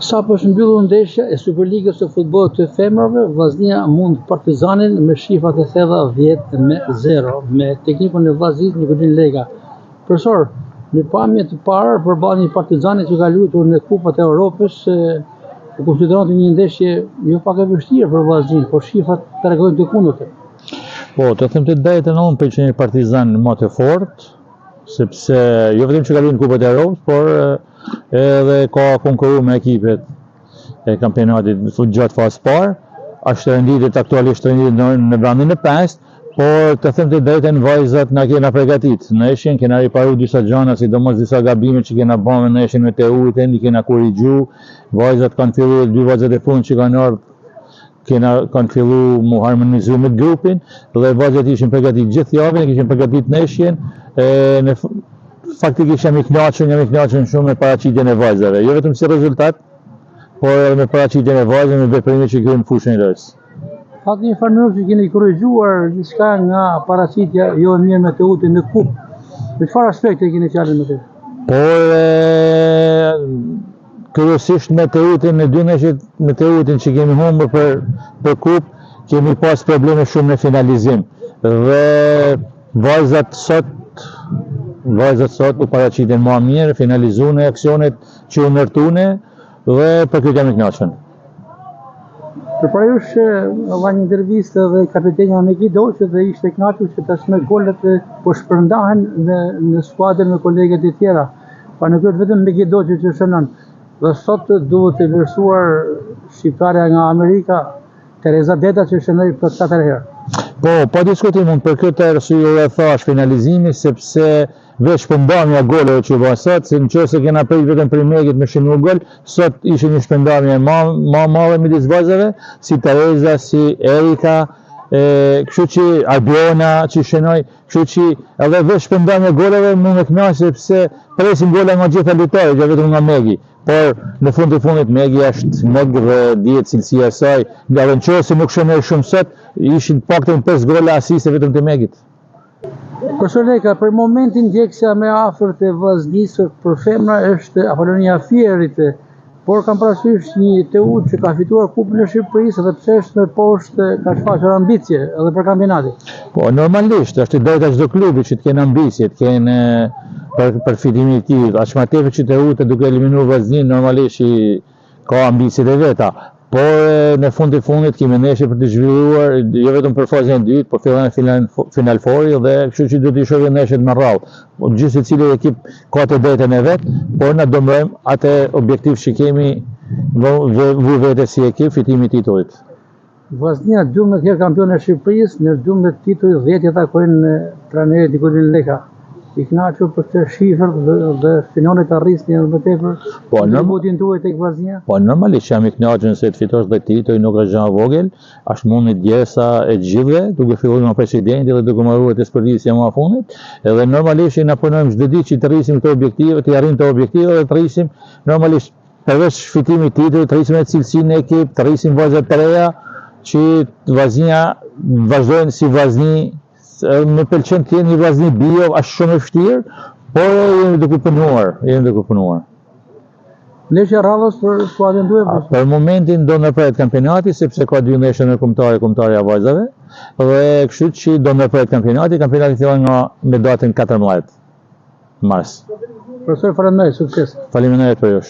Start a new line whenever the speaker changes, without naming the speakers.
Sa është mbyllur ndeshja e Superligës së futbollit të femrave, Vllaznia mund Partizanin me shifrat e thella 10-0 me teknikun e Vllaznisë Nikolin Lega. Profesor, në pamje të parë përballë një Partizani që ka luajtur në Kupat e Europës, e konsideron një ndeshje jo pak e vështirë për Vllaznin, por shifrat tregojnë të kundërtën.
Po, të them të drejtën, unë pëlqej një Partizan më të fortë, sepse jo vetëm që ka luajtur në Kupat e Europës, por edhe ka konkurru me ekipet e kampionatit gjatë fazës parë, është renditet aktualisht në vendin e 5, por të them të drejtën vajzat na kena përgatit. Në kena riparu disa gjëra, sidomos disa gabime që kena bërë në me Teutën, i kena korrigju. Vajzat kanë filluar, dy vajzat e fundit që kanë ardhur kanë fillu mu harmonizu me grupin, dhe vajzat ishin përgatit gjithë javën, kishin përgatit në faktikisht jam i kënaqur shumë me paraqitjen e vajzave, jo vetëm si rezultat, por edhe me paraqitjen e vajzave, me veprimet që kryejnë në fushën e lojës.
Pak një farë që keni korrigjuar diçka nga paraqitja jo e mirë me Teutën në kupë. Me çfarë aspekte keni fjalën me të?
Por kryesisht me Teutën në dy ndeshjet me Teutën që kemi humbur për kupë, kemi pas probleme shumë në finalizim. Dhe vajzat sot u paraqiten më mirë, finalizuan aksionet që u ndërtuan dhe për këtë jam i kënaqur.
Përpara jush dha një intervistë dhe kapiteni Megi Doçi dhe ishte i kënaqur që tashmë golet po shpërndahen në skuadrën me kolegët e tjera. Pa nuk është vetëm Megi Doçi që shënon. Dhe sot duhet të vlerësuar shqiptarja nga Amerika, Tereza Deta, që shënoi për 4 herë.
Po diskutim unë për këtë arsye e thash finalizimi, sepse veç shpërndarja goleve që bëhen sot, se nëse kena prit vetëm për Megit me shënuar gol, sot ishte një shpërndarje më madhe midis vajzave, si Tereza, si Erika, kështu që Albiona që shënoi, kështu që edhe veç shpërndarja goleve mund të kënaq sepse presim gola nga gjitha lojtarët, jo vetëm nga Megi. Por në fund të fundit Megi është Meg dhe dihet cilësia e saj, nga nëse nuk shënoi shumë sot, ishin paktën 5 gola asiste vetëm të Megit.
Profesor Leka, për momentin ndjekësja më afërt e Vllaznisë për femra është Apolonia Fierit, por kam parasysh një Teutë që ka fituar Kupën e Shqipërisë dhe pse është më poshtë ka shfaqur ambicie edhe për kampionatin.
Po normalisht është e drejta çdo klubi që të kenë ambicie, të kenë për fitimin e tij. Aq më tepër që Teutë duke eliminuar Vllaznin normalisht ka ambicet e veta. Por në fund të fundit kemi ndeshje për të zhvilluar, jo vetëm për fazën e dytë, por fillon final fori dhe kështu që duhet të shohim ndeshjet me radhë. Gjithë secili ekip ka të drejtën e vet, por na dombrojmë atë objektiv që kemi vetë si ekip, fitimi i titullit.
Vllaznia 12 herë kampion e Shqipërisë, në 12 tituj 10 i takojnë trajnerit Nikolin Leka. I kënaqur për këtë shifër dhe finonet arrisni edhe më tepër debutin tuaj tek Vllaznia?
Po normalisht jam i kënaqur se të fitosh dhe titull nuk është gjë e vogël, është mundë djesa e gjithëve, duke filluar nga presidenti dhe duke marruar të sportistë më afundit, edhe normalisht na punojmë çdo ditë që të rrisim këto objektive, të arrijmë këto objektive dhe të rrisim normalisht përveç fitimit të titullit, të rrisim edhe cilësinë e ekip, të rrisim vajzat të reja që Vllaznia vazhdojnë si Vllazni. Më pëlqen të jenë një Vllazni bio, është shumë e vështirë, por jemi duke punuar.
Ndeshja radhës për skuadrën tuaj?
Për momentin do ndërpret kampionati, sepse ka 2 ndeshje ndërkombëtare e vajzave, dhe kështu që do ndërpret kampionati fillon me datën 14 mars.
Profesor, faleminderit, sukses.
Faleminderit për ju.